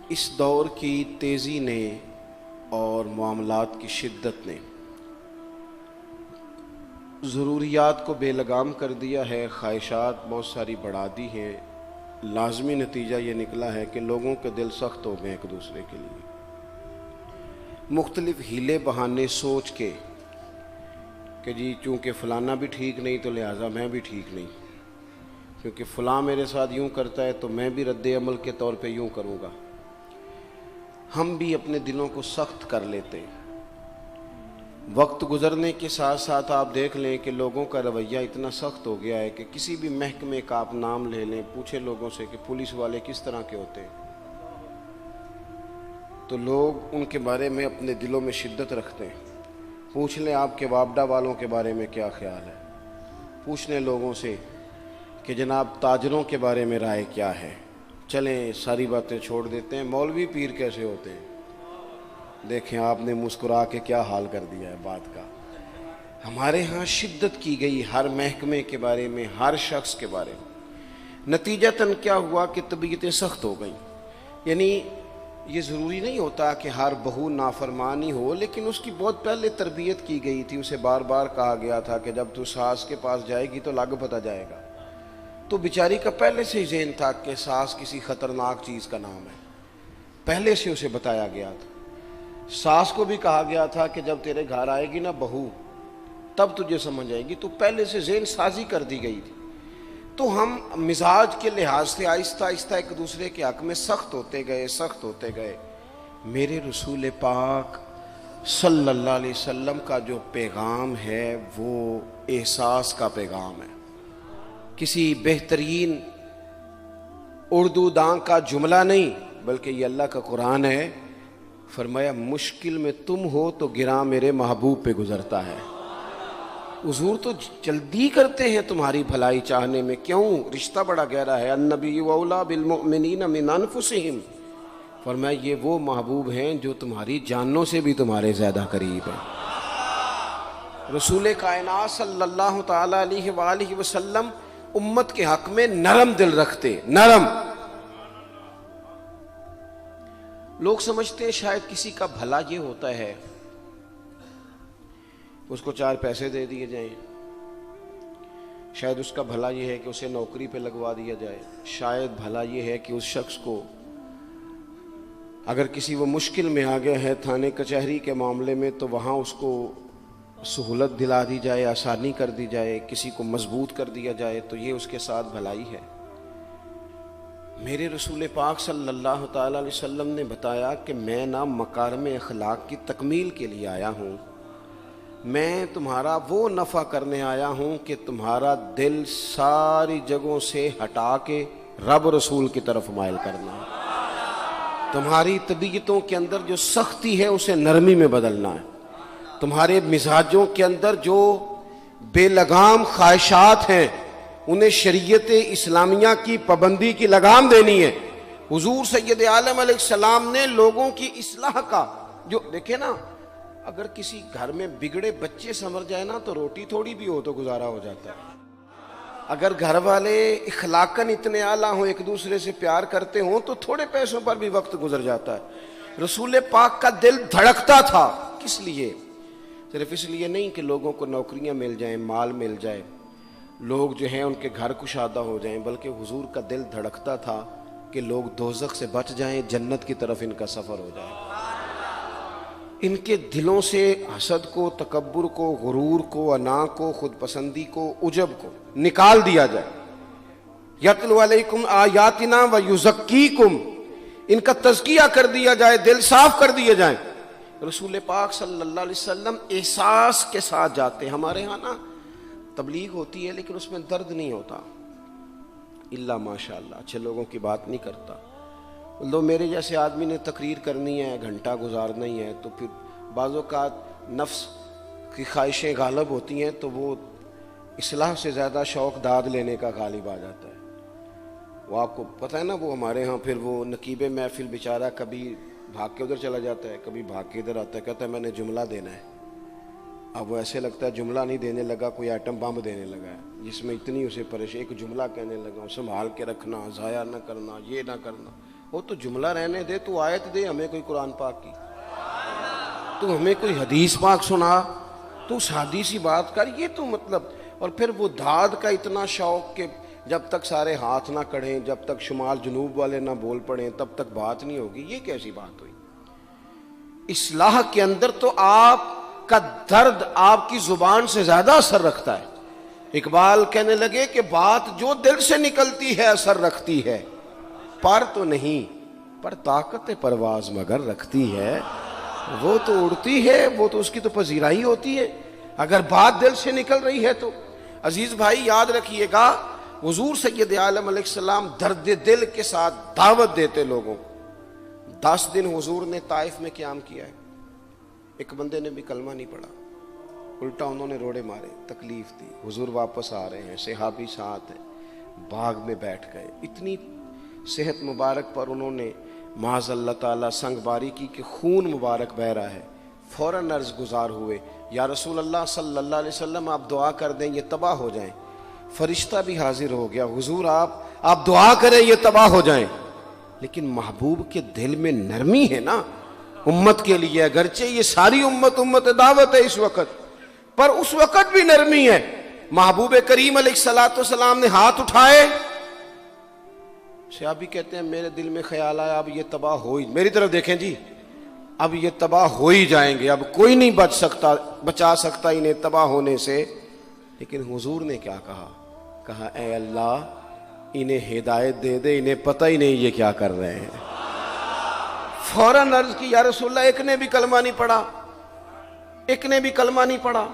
اس دور کی تیزی نے اور معاملات کی شدت نے ضروریات کو بے لگام کر دیا ہے، خواہشات بہت ساری بڑھا دی ہیں۔ لازمی نتیجہ یہ نکلا ہے کہ لوگوں کے دل سخت ہو گئے ایک دوسرے کے لیے، مختلف ہیلے بہانے سوچ کے کہ جی چونکہ فلانا بھی ٹھیک نہیں تو لہٰذا میں بھی ٹھیک نہیں، کیونکہ فلاں میرے ساتھ یوں کرتا ہے تو میں بھی رد عمل کے طور پہ یوں کروں گا۔ ہم بھی اپنے دلوں کو سخت کر لیتے ہیں۔ وقت گزرنے کے ساتھ ساتھ آپ دیکھ لیں کہ لوگوں کا رویہ اتنا سخت ہو گیا ہے کہ کسی بھی محکمے کا آپ نام لے لیں، پوچھیں لوگوں سے کہ پولیس والے کس طرح کے ہوتے ہیں، تو لوگ ان کے بارے میں اپنے دلوں میں شدت رکھتے ہیں۔ پوچھ لیں آپ کے وابڈا والوں کے بارے میں کیا خیال ہے، پوچھ لیں لوگوں سے کہ جناب تاجروں کے بارے میں رائے کیا ہے۔ چلیں ساری باتیں چھوڑ دیتے ہیں، مولوی پیر کیسے ہوتے ہیں، دیکھیں آپ نے مسکرا کے کیا حال کر دیا ہے بات کا۔ ہمارے ہاں شدت کی گئی ہر محکمے کے بارے میں، ہر شخص کے بارے میں۔ نتیجتاً کیا ہوا کہ طبیعتیں سخت ہو گئیں۔ یعنی یہ ضروری نہیں ہوتا کہ ہر بہو نافرمانی ہو، لیکن اس کی بہت پہلے تربیت کی گئی تھی، اسے بار بار کہا گیا تھا کہ جب تو ساس کے پاس جائے گی تو لگ پتہ جائے گا، تو بیچاری کا پہلے سے ہی ذہن تھا کہ ساس کسی خطرناک چیز کا نام ہے، پہلے سے اسے بتایا گیا تھا۔ ساس کو بھی کہا گیا تھا کہ جب تیرے گھر آئے گی نا بہو تب تجھے سمجھ آئے گی، تو پہلے سے ذہن سازی کر دی گئی تھی۔ تو ہم مزاج کے لحاظ سے آہستہ آہستہ ایک دوسرے کے حق میں سخت ہوتے گئے۔ میرے رسول پاک صلی اللہ علیہ وسلم کا جو پیغام ہے وہ احساس کا پیغام ہے، کسی بہترین اردو داں کا جملہ نہیں، بلکہ یہ اللہ کا قرآن ہے۔ فرمایا مشکل میں تم ہو تو گراں میرے محبوب پہ گزرتا ہے۔ حضور تو جلدی کرتے ہیں تمہاری بھلائی چاہنے میں، کیوں؟ رشتہ بڑا گہرا ہے۔ النبی اولیٰ بالمؤمنین من انفسہم، فرمایا یہ وہ محبوب ہیں جو تمہاری جانوں سے بھی تمہارے زیادہ قریب ہیں۔ رسول کائنات صلی اللہ تعالی علیہ وآلہ وسلم امت کے حق میں نرم دل رکھتے، نرم۔ لوگ سمجھتے ہیں شاید کسی کا بھلا یہ ہوتا ہے اس کو 4 پیسے دے دیے جائیں، شاید اس کا بھلا یہ ہے کہ اسے نوکری پہ لگوا دیا جائے، شاید بھلا یہ ہے کہ اس شخص کو اگر کسی وہ مشکل میں آ گیا ہے تھانے کچہری کے معاملے میں تو وہاں اس کو سہولت دلا دی جائے، آسانی کر دی جائے، کسی کو مضبوط کر دیا جائے، تو یہ اس کے ساتھ بھلائی ہے۔ میرے رسول پاک صلی اللہ تعالی علیہ وسلم نے بتایا کہ میں نہ مکارم اخلاق کی تکمیل کے لیے آیا ہوں، میں تمہارا وہ نفع کرنے آیا ہوں کہ تمہارا دل ساری جگہوں سے ہٹا کے رب رسول کی طرف مائل کرنا ہے، تمہاری طبیعتوں کے اندر جو سختی ہے اسے نرمی میں بدلنا ہے، تمہارے مزاجوں کے اندر جو بے لگام خواہشات ہیں انہیں شریعت اسلامیہ کی پابندی کی لگام دینی ہے۔ حضور سید عالم علیہ السلام نے لوگوں کی اصلاح کا جو دیکھیں نا، اگر کسی گھر میں بگڑے بچے سنور جائے نا تو روٹی تھوڑی بھی ہو تو گزارا ہو جاتا ہے۔ اگر گھر والے اخلاقاً اتنے اعلیٰ ہوں، ایک دوسرے سے پیار کرتے ہوں تو تھوڑے پیسوں پر بھی وقت گزر جاتا ہے۔ رسول پاک کا دل دھڑکتا تھا، کس لیے؟ صرف اس لیے نہیں کہ لوگوں کو نوکریاں مل جائیں، مال مل جائے، لوگ جو ہیں ان کے گھر کشادہ ہو جائیں، بلکہ حضور کا دل دھڑکتا تھا کہ لوگ دوزخ سے بچ جائیں، جنت کی طرف ان کا سفر ہو جائے، ان کے دلوں سے حسد کو، تکبر کو، غرور کو، انا کو، خود پسندی کو، عجب کو نکال دیا جائے۔ یتلو علیکم آیاتنا ویزکیکم، ان کا تزکیہ کر دیا جائے، دل صاف کر دیے جائیں۔ رسول پاک صلی اللہ علیہ وسلم احساس کے ساتھ جاتے ہیں۔ ہمارے ہاں نا تبلیغ ہوتی ہے لیکن اس میں درد نہیں ہوتا، الا ماشاء اللہ، اچھے لوگوں کی بات نہیں کرتا۔ لو میرے جیسے آدمی نے تقریر کرنی ہے، گھنٹہ گزارنا ہی ہے، تو پھر بعض اوقات نفس کی خواہشیں غالب ہوتی ہیں تو وہ اصلاح سے زیادہ شوق داد لینے کا غالب آ جاتا ہے۔ وہ آپ کو پتہ ہے نا، وہ ہمارے ہاں پھر وہ نقیب محفل بیچارہ کبھی بھاگ کے ادھر چلا جاتا ہے، کبھی بھاگ کے ادھر آتا ہے، کہتا ہے میں نے جملہ دینا ہے۔ اب وہ ایسے لگتا ہے جملہ نہیں دینے لگا، کوئی ایٹم بم دینے لگا ہے، جس میں اتنی اسے پریشانی، ایک جملہ کہنے لگا، سنبھال کے رکھنا، ضائع نہ کرنا، یہ نہ کرنا۔ وہ تو جملہ رہنے دے، تو آیت دے ہمیں کوئی قرآن پاک کی، تو ہمیں کوئی حدیث پاک سنا، تو سادی سی بات کر. یہ تو مطلب، اور پھر وہ داد کا اتنا شوق کہ جب تک سارے ہاتھ نہ کڑھیں، جب تک شمال جنوب والے نہ بول پڑیں، تب تک بات نہیں ہوگی. یہ کیسی بات ہوئی؟ اصلاح کے اندر تو آپ کا درد آپ کی زبان سے زیادہ اثر رکھتا ہے. اقبال کہنے لگے کہ بات جو دل سے نکلتی ہے اثر رکھتی ہے، پر تو نہیں، پر طاقت پرواز مگر رکھتی ہے. وہ تو اڑتی ہے، وہ تو اس کی تو پذیرائی ہوتی ہے اگر بات دل سے نکل رہی ہے تو. عزیز بھائی یاد رکھیے گا، حضور سید عالم علیہ السلام درد دل کے ساتھ دعوت دیتے لوگوں. 10 دن حضور نے طائف میں قیام کیا ہے، ایک بندے نے بھی کلمہ نہیں پڑھا، الٹا انہوں نے روڑے مارے، تکلیف دی. حضور واپس آ رہے ہیں، صحابی ساتھ ہیں، باغ میں بیٹھ گئے. اتنی صحت مبارک پر انہوں نے معاذ اللہ تعالیٰ سنگ باری کی کہ خون مبارک بہہ رہا ہے. فوراً عرض گزار ہوئے، یا رسول اللہ صلی اللہ علیہ وسلم آپ دعا کر دیں یہ تباہ ہو جائیں. فرشتہ بھی حاضر ہو گیا، حضور آپ دعا کریں یہ تباہ ہو جائیں. لیکن محبوب کے دل میں نرمی ہے نا امت کے لیے، اگرچہ یہ ساری امت دعوت ہے اس وقت، پر اس وقت بھی نرمی ہے. محبوب کریم علیہ الصلوۃ والسلام نے ہاتھ اٹھائے. صحابی کہتے ہیں میرے دل میں خیال آیا اب یہ تباہ ہو ہی، میری طرف دیکھیں جی، اب یہ تباہ ہو ہی جائیں گے، اب کوئی نہیں بچا سکتا انہیں تباہ ہونے سے. لیکن حضور نے کیا کہا اے اللہ انہیں ہدایت دے دے، انہیں پتہ ہی نہیں یہ کیا کر رہے ہیں. فوراً عرض کی یا رسول اللہ ایک نے بھی کلمہ نہیں پڑھا، ایک نے بھی کلمہ نہیں پڑھا.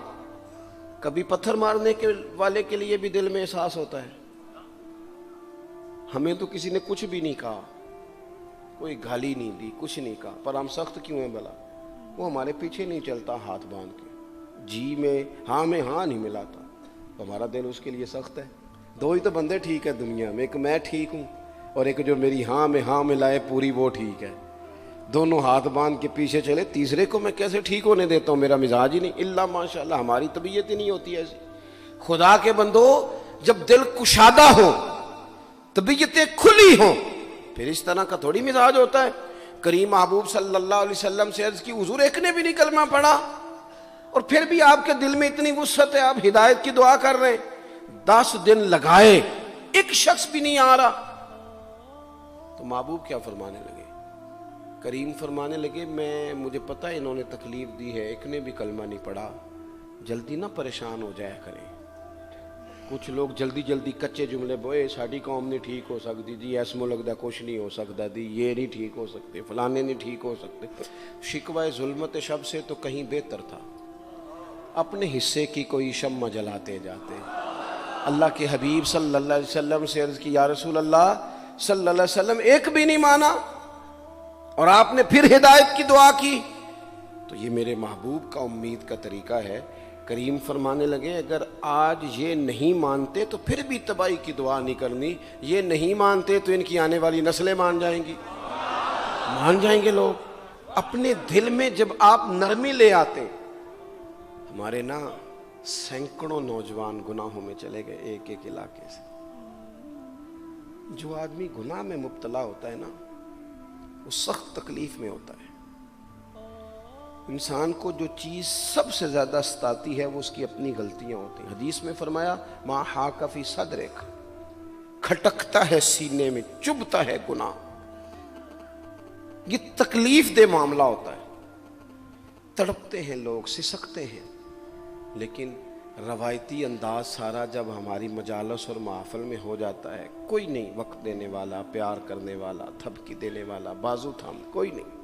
کبھی پتھر مارنے کے والے کے لیے بھی دل میں احساس ہوتا ہے. ہمیں تو کسی نے کچھ بھی نہیں کہا، کوئی گالی نہیں دی، کچھ نہیں کہا، پر ہم سخت کیوں ہیں بھلا؟ وہ ہمارے پیچھے نہیں چلتا ہاتھ باندھ کے، جی میں ہاں نہیں ملاتا، تو ہمارا دل اس کے لیے سخت ہے. 2 ہی تو بندے ٹھیک ہے دنیا میں، ایک میں ٹھیک ہوں اور ایک جو میری ہاں میں ہاں ملائے پوری وہ ٹھیک ہے. دونوں ہاتھ باندھ کے پیچھے چلے، تیسرے کو میں کیسے ٹھیک ہونے دیتا ہوں؟ میرا مزاج ہی نہیں، اللہ ماشاءاللہ ہماری طبیعت ہی نہیں ہوتی ایسی. خدا کے بندو جب دل کشادہ ہو، طبیعتیں کھلی ہوں، پھر اس طرح کا تھوڑی مزاج ہوتا ہے. کریم محبوب صلی اللہ علیہ وسلم سے عرض کی حضور ایک نے بھی نہیں کلمہ پڑھا، اور پھر بھی آپ کے دل میں اتنی وسعت ہے، آپ ہدایت کی دعا کر رہے ہیں. 10 دن لگائے، ایک شخص بھی نہیں آ رہا. تو محبوب کیا فرمانے لگے؟ کریم فرمانے لگے مجھے پتہ ہے انہوں نے تکلیف دی ہے، ایک نے بھی کلمہ نہیں پڑھا، جلدی نہ پریشان ہو جایا کریں. کچھ لوگ جلدی کچے جملے بوئے، ساڑی قوم نہیں ٹھیک ہو سکتی جی، ایس ملک دا کچھ نہیں ہو سکتا دی، یہ نہیں ٹھیک ہو سکتے، فلانے نہیں ٹھیک ہو سکتے. شکوہ ظلمت شب سے تو کہیں بہتر تھا، اپنے حصے کی کوئی شمع جلاتے جاتے. اللہ کے حبیب صلی اللہ علیہ وسلم سے عرض کی یا رسول اللہ صلی اللہ علیہ وسلم ایک بھی نہیں مانا، اور آپ نے پھر ہدایت کی دعا کی. تو یہ میرے محبوب کا امید کا طریقہ ہے. کریم فرمانے لگے اگر آج یہ نہیں مانتے تو پھر بھی تباہی کی دعا نہیں کرنی، یہ نہیں مانتے تو ان کی آنے والی نسلیں مان جائیں گے لوگ. اپنے دل میں جب آپ نرمی لے آتے، ہمارے سینکڑوں نوجوان گناہوں میں چلے گئے ایک علاقے سے. جو آدمی گناہ میں مبتلا ہوتا ہے وہ سخت تکلیف میں ہوتا ہے. انسان کو جو چیز سب سے زیادہ ستاتی ہے وہ اس کی اپنی غلطیاں ہوتی ہیں. حدیث میں فرمایا ما حاک فی صدرک، کھٹکتا ہے سینے میں، چبھتا ہے گناہ. یہ تکلیف دہ معاملہ ہوتا ہے، تڑپتے ہیں لوگ، سسکتے ہیں. لیکن روایتی انداز سارا جب ہماری مجالس اور محفل میں ہو جاتا ہے، کوئی نہیں وقت دینے والا، پیار کرنے والا، تھپکی دینے والا، بازو تھام، کوئی نہیں.